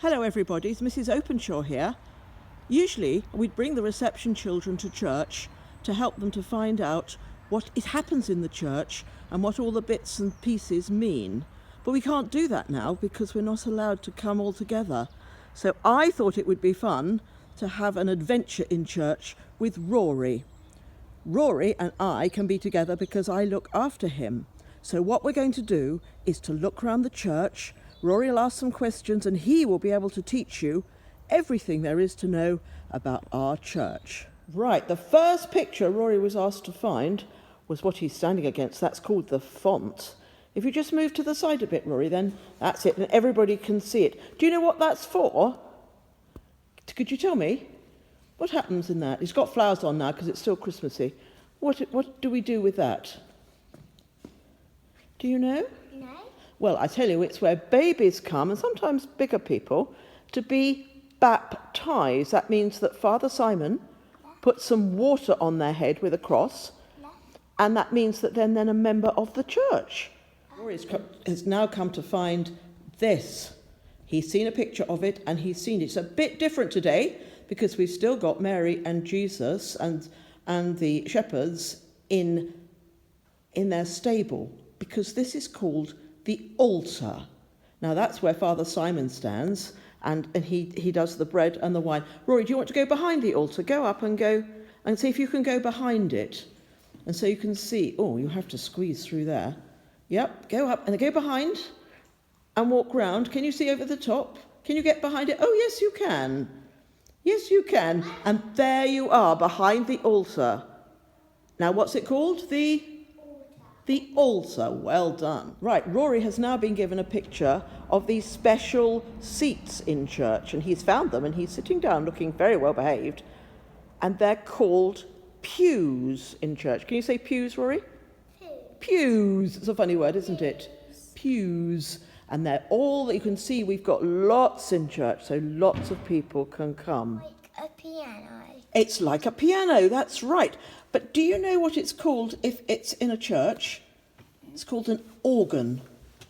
Hello everybody, it's Mrs. Openshaw here. Usually we'd bring the reception children to church to help them to find out what happens in the church and what all the bits and pieces mean. But we can't do that now because we're not allowed to come all together. So I thought it would be fun to have an adventure in church with Rory. Rory and I can be together because I look after him. So what we're going to do is to look around the church. Rory will ask some questions and he will be able to teach you everything there is to know about our church. Right, the first picture Rory was asked to find was what he's standing against. That's called the font. If you just move to the side a bit, Rory, then that's it, and everybody can see it. Do you know what that's for? Could you tell me? What happens in that? It's got flowers on now because it's still Christmassy. What do we do with that? Do you know? No. Well, I tell you, it's where babies come, and sometimes bigger people, to be baptised. That means that Father Simon puts some water on their head with a cross, and that means that they're then a member of the church. Rory has now come to find this. He's seen a picture of it, and he's seen it. It's a bit different today because we've still got Mary and Jesus and the shepherds in their stable, because this is called the altar. Now that's where Father Simon stands, and he does the bread and the wine. Rory, do you want to go behind the altar? Go up and go and see if you can go behind it. And so you can see, you have to squeeze through there. Yep, go up and go behind and walk round. Can you see over the top? Can you get behind it? Oh, yes, you can. Yes, you can. And there you are, behind the altar. Now, what's it called? The altar. Well done. Right, Rory has now been given a picture of these special seats in church, and he's found them, and he's sitting down looking very well behaved, and they're called pews in church. Can you say pews, Rory? Pews. It's a funny word, isn't it? Pews. And they're all, you can see we've got lots in church, so lots of people can come. Like a piano. It's like a piano, that's right. But do you know what it's called if it's in a church? It's called an organ.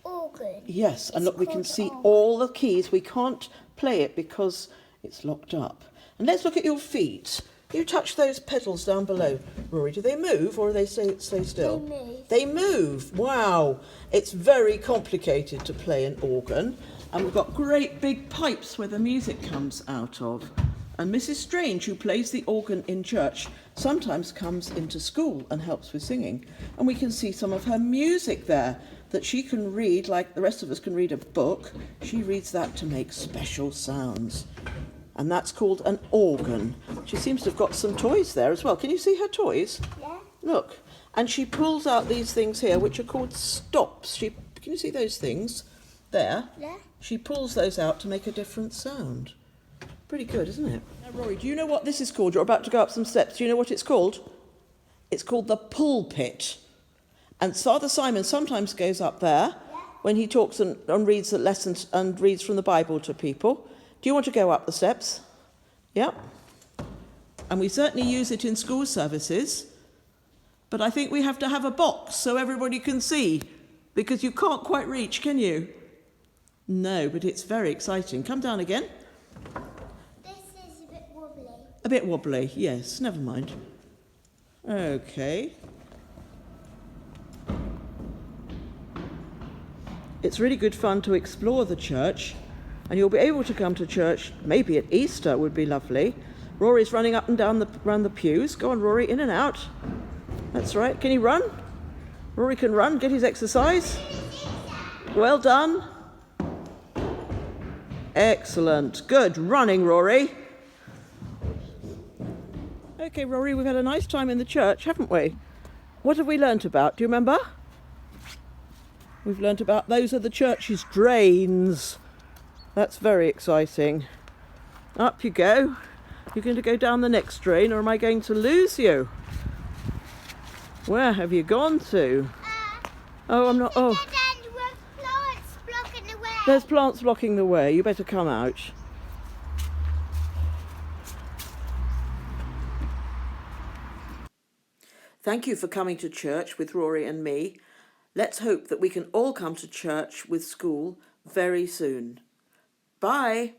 Organ. Yes, and look, we can called see organ. all the keys. We can't play it because it's locked up. And let's look at your feet. You touch those pedals down below, Rory. Do they move or do they stay still? They move. They move. Wow. It's very complicated to play an organ. And we've got great big pipes where the music comes out of. And Mrs. Strange, who plays the organ in church, sometimes comes into school and helps with singing. And we can see some of her music there that she can read, like the rest of us can read a book. She reads that to make special sounds. And that's called an organ. She seems to have got some toys there as well. Can you see her toys? Yeah. Look. And she pulls out these things here, which are called stops. Can you see those things there? Yeah. She pulls those out to make a different sound. Pretty good, isn't it? Now, Rory, do you know what this is called? You're about to go up some steps. Do you know what it's called? It's called the pulpit. And Father Simon sometimes goes up there when he talks and reads the lessons and reads from the Bible to people. Do you want to go up the steps? Yeah. And we certainly use it in school services. But I think we have to have a box so everybody can see, because you can't quite reach, can you? No, but it's very exciting. Come down again. This is a bit wobbly. A bit wobbly, yes, never mind. Okay. It's really good fun to explore the church, and you'll be able to come to church, maybe at Easter would be lovely. Rory's running up and down around the pews. Go on, Rory, in and out. That's right. Can he run? Rory can run, get his exercise. Well done. Excellent. Good running, Rory. Okay, Rory, we've had a nice time in the church, haven't we? What have we learnt about? Do you remember? We've learnt about those are the church's drains. That's very exciting. Up you go. You're going to go down the next drain, or am I going to lose you? Where have you gone to? Oh, I'm not. Oh, Plants blocking the way. there's plants blocking the way. You better come out. Thank you for coming to church with Rory and me. Let's hope that we can all come to church with school very soon. Bye.